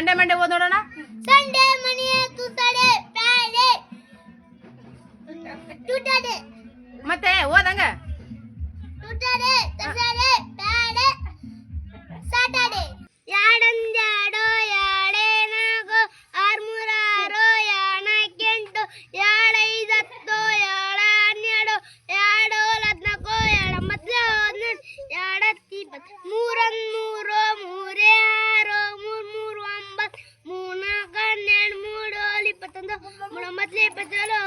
Sunday Monday ಓದ್ ನೋಡೋಣ. Sunday ಮನೆಯ ತುತ್ತಡೆ ಪ್ಯಾಡೆ ತುತ್ತಡೆ ಮತ್ತೆ ಓದಂಗ. ತುತ್ತಡೆ ತಸಡೆ ಪ್ಯಾಡೆ ಸಾಟಡೆ ಯಾಡಂದ್ಯಾಡೋ ಯಾಡೇನಾಗೋ ಆರ್ಮೂರಾರೋ ಯಾಣಕ್ಕೆಂಟು ಯಾಡೈದತ್ತೋ ಯಾಡ ಹನ್ನೆರಡು ಯಾಡೋಲ್ ಹದ್ನಾಲ್ಕು ಯಾಡೊಂಬತ್ತು ಹದಿನೆಂಟು ಯಾಡತ್ತಿಪ್ಪತ್ತು ಮೂರೊಂದ್ಮೂರು ಮೂರೇ ಆರು ಮೂರು ಒಂಬತ್ತು ಮೂರ್ನಾಲ್ಕು ಹನ್ನೆರಡು ಮೂಡೋಲ್ ಇಪ್ಪತ್ತೊಂದು ಮೂರೊಂಬತ್ತು ಇಪ್ಪತ್ತೇಳು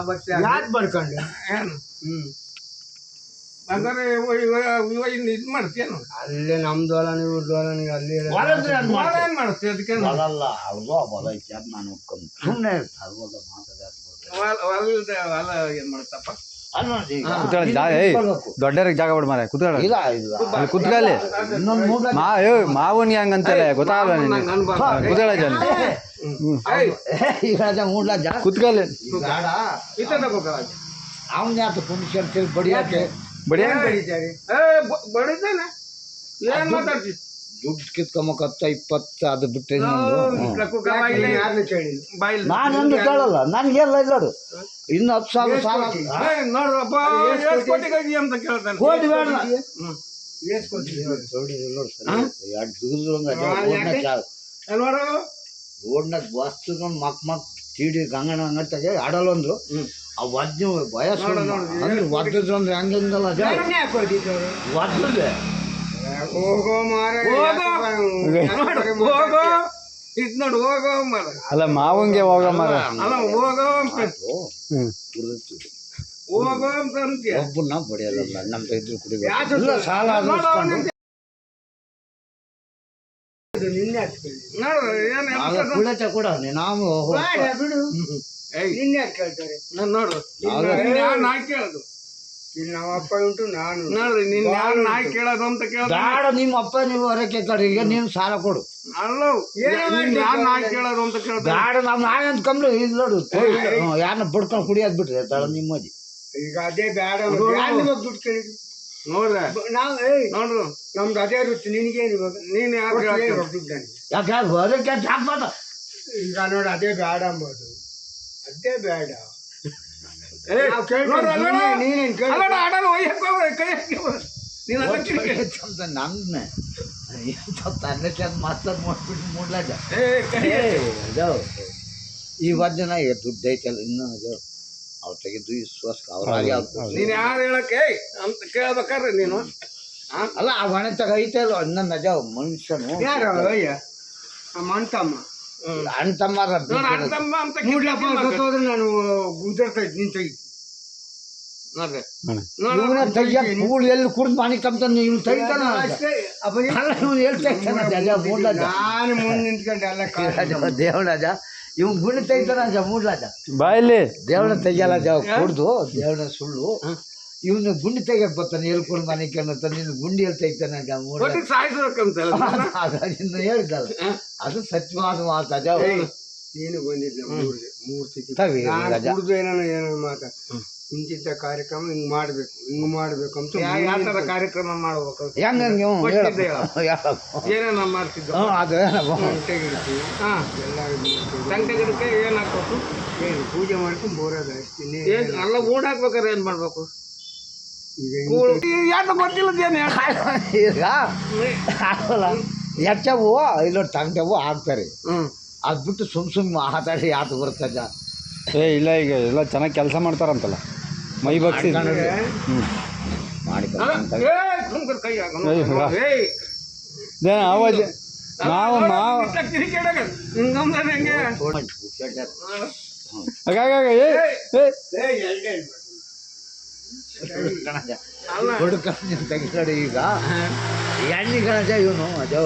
ಯಾಕೆ ಬರ್ಕೊಂಡು ಅಂದ್ರೆ ಇದು ಮಾಡ್ತೀಯನು ಅಲ್ಲೇ ನಮ್ದು ಹೊಲ ನೀವು ಹೊಲ ಅಲ್ಲಿ ಏನ್ ಮಾಡ್ತೀಯ ಅದಕ್ಕೆ ಹೊಲಲ್ಲ ಅವ್ರದ್ದು ಹೊಲ ಐತಿ ಅದು ನಾನು ಒಪ್ಕೊಂಡು ಸುಮ್ಮನೆ ಹೊಲ ಏನ್ ಮಾಡ್ತಪ್ಪ ದೊಡ್ಡರಿಗೆ ಜಾಗ ಬಿಡ ಮಾರ ಕುತ್ಕೊಳ್ಳ ಇಲ್ಲ ಇಲ್ಲ ಕುತ್ಕೊಳ್ಳಿ ಮಾವನ್ಗೆ ಹಂಗಂತಲ್ಲ ಗೊತ್ತಾಗಲ್ಲ ಕುತ್ಕೊಳ್ಳ ಜನ ಕುತ್ಕೊಳ್ಳಿ ಅವನೇ ಆತ ಪುಣ್ಯಶಾಂತಿ ಬಡಿಯಾಕೆ ಬಡಿತಾರೆ ಬಡಿತಾನೆ ಏನ್ ಮಾತಾಡ್ತಿ ದುಡ್ಡು ಕಿತ್ಕೊಂಬಕತ್ತ 20 ಅದು ಬಿಟ್ಟೆ ಯಾರನ್ನ ಕೇಳಿ ನಾನೊಂದು ಕೇಳಲ್ಲ ನನ್ಗೆಲ್ಲ ಇಲ್ಲಡು ಇನ್ನು 10,000 ಸಾಲ ನೋಡ್ರಪ್ಪ ಕೋಟಿ ಅಂತ ಕೇಳ್ತಾನೆ ಕೋಟಿ ಬೇಡ ಎಷ್ಟು ಕೊಡ್ತೀವಿ ನೋಡು ರೋಡ್ನಾಗ ವಸ್ತು ಮಕ್ ಚೀಡಿ ಗಂಗಣ ಹಂಗತ್ತಾಗೆ ಆಡಲ್ಲೊಂದ್ರು ಆ ವಜ್ಜು ವಯಸ್ಸು ಅಂದ್ರೆ ಒದ್ದಂದ್ರೆ ಹಂಗಂಗಲ್ಲ ಒದ್ದೆ ಹೋಗೋ ಮಾರ ಹೋಗೋ ಇದ್ ನೋಡು ಹೋಗೋ ಮರ ಅಲ್ಲ ಮಾವಂಗೆ ಹೋಗ ಮರ ಅಲ್ಲ ಹೋಗೋ ಅಂತ ಹೋಗೋ ಅಂತ ಅಂತೀಯ ಒಬ್ಬನ ಬಡಿಯಲ್ಲ ನಮ್ಮ ಇದ್ರು ಕುಡಿಬೇಕು ಸಾಲ ನಿನ್ನೆ ನೋಡು ಕುಳಚ ಕೂಡ ನಾವು ಬಿಡು ನಿನ್ನೆ ಕೇಳ್ತಾರೆ ನೋಡು ನಾಯಿ ಕೇಳೋದು ಇಲ್ಲಿ ನಮ್ಮ ಅಪ್ಪ ಉಂಟು ನಾನು ನೋಡ್ರಿ ನಿನ್ ಯಾರು ನಾಯಿ ಕೇಳೋದು ಅಂತ ಕೇಳೋದು ಬೇಡ ನಿಮ್ಮ ಅಪ್ಪ ನೀವು ಹೊರಕ್ಕೆ ಕೇಳ್ರಿ ಈಗ ನೀನು ಸಾಲ ಕೊಡು ಅಲ್ಲ ಯಾರು ನಾಯಿ ಕೇಳೋದು ಅಂತ ಕೇಳೋದು ಬೇಡ ನಾವು ನಾಯಿ ಅಂತ ಕಮ್ಮಿ ಇಲ್ಲಿ ನೋಡು ಯಾರನ್ನ ಬಡ್ಕೊಂಡು ಕುಡಿಯೋದು ಬಿಟ್ರಿ ತಳ ನಿಮ್ಮ ಅಜ್ಜಿ ಈಗ ಅದೇ ಬೇಡ ದುಡ್ಡು ಕೇಳಿದ್ರು ನೋಡ್ರೆ ನಾವು ನೋಡ್ರು ನಮ್ದು ಅದೇ ವೃತ್ತಿ ನಿನಗೇನು ಇವಾಗ ನೀನ್ ಯಾರು ದುಡ್ಡು ನನಗೆ ಯಾಕೆ ಹೊರಕ್ಕೆ ಹಾಕ್ಬಾರ್ದ ಈಗ ನೋಡಿ ಅದೇ ಬೇಡ ಅಂಬೋದು ಅದೇ ಬೇಡ ನೀನೇನು ನನ್ನ ತನ್ನಕ್ಕೆ ಮಾತಾಡ್ ಮಾಡ್ಬಿಟ್ಟು ಮೂಡ್ಲಾಜ ಈ ವಜ್ಜನ ದುಡ್ಡು ಐತಲ್ಲ ಇನ್ನೂ ಅದು ಅವ್ರು ತೆಗೆದು ವಿಶ್ವಾಸ ಅವ್ರಾಗಿ ನೀನ್ ಯಾರು ಹೇಳಕ್ಕೆ ಅಂತ ಕೇಳ್ಬೇಕಾರ್ರಿ ನೀನು ಅಲ್ಲ ಆ ಹೊಣೆ ತಗ ಐತಲ್ಲ ಇನ್ನೊಂದು ಅಜ ಮನುಷ್ಯನು ಯಾರು ಅಯ್ಯ ಮಂತಮ್ಮ ಅಣ್ಣ ತಮ್ಮಾರ ಮೂಡ್ಲಪ್ಪ ಗೊತ್ತೋದ್ರೆ ನಾನು ಗುಜರ್ತಾ ಇದ್ದೀನಿ ನಿನ್ ತೆಗಿ ನೋಡ್ರಿ ಇವನ ತೆಗಿಯ ಕೂಳು ಎಲ್ಲಿ ಕುಡ್ದು ಮನೆ ಕಮ್ತಾನೆ ಇವ್ನು ತೆಗಿತಾನ ಇವ್ನು ಎಲ್ಲಿ ತೆಗಿತಾನ ಮೂಡ್ಲಾಜ ನಾನು ಮುಂದೆ ನಿಂತ್ಕೊಂಡು ಎಲ್ಲ ದೇವರಾಜ ಇವ್ ಗುಂಡು ತೆಗಿತಾನ ಅಜ ಮೂಡ್ಲಾಜ ಬಾಯಲ್ಲಿ ದೇವನ ತೆಗಿಯಲ್ಲ ಜ ಕುಡ್ದು ದೇವನ ಸುಳ್ಳು ಇವನು ಗುಂಡಿ ತೆಗಿಯಕ್ ಬರ್ತಾನೆ ಎಲ್ಕೊಂಡು ಮನೆ ಕೇಳ್ತಾನೆ ನೀನು ಗುಂಡಿ ಎಲ್ಲಿ ತೆಗಿತಾನೆ ಸಾಯಿಸ್ಬೇಕಂತಲ್ಲ ಇನ್ನು ಹೇಳಿದ್ದಲ್ಲ ಅದು ಸತ್ಯವಾದ ಮಾತು ಅಜ ನೀನು ಬಂದಿದ್ದ ಮೂರ್ತಿ ತಗಿ ಏನೋ ಮಾತಾ ಇಂತಿಂಥ ಕಾರ್ಯಕ್ರಮ ಹಿಂಗ್ ಮಾಡ್ಬೇಕು ಅಂತ ಯಾವ ತರ ಕಾರ್ಯಕ್ರಮ ಮಾಡ್ಬೇಕು ಹೆಂಗ ಏನೇನ ಮಾಡ್ತಿದ್ದ ಅದು ಗಂಟೆ ಗಿಡಕ್ಕೆ ಎಲ್ಲ ಗಂಟೆ ಗಿಡಕ್ಕೆ ಏನ್ ಹಾಕ್ಬೇಕು ಏನು ಪೂಜೆ ಮಾಡ್ಕೊಂಡು ಬೋರೋದು ಅಷ್ಟೇ ಎಲ್ಲ ಊಟ ಹಾಕ್ಬೇಕಾರೆ ಏನ್ ಮಾಡ್ಬೇಕು ಈಗ ಯಾತ ಗೊತ್ತಿಲ್ಲದೇನು ಈಗ ಹೆಚ್ಚವು ಇಲ್ಲೊಟ್ಟು ತಂಟವು ಹಾಕ್ತಾರೆ ಅದು ಬಿಟ್ಟು ಸುಮ್ ಮಾತಾಡಿ ಯಾತು ಬರ್ತದ ಇಲ್ಲ ಈಗ ಎಲ್ಲ ಚೆನ್ನಾಗಿ ಕೆಲಸ ಮಾಡ್ತಾರಂತಲ್ಲ ಮೈ ಬಗ್ಸಿ ಮಾಡಿ ಕೈ ಆವಾಜ್ ಮಾವ ಹುಡುಕ ತೆಗಿತಾಡಿ ಈಗ ಎಣ್ಣೆ ಗಣಜ ಇವನು ಅದು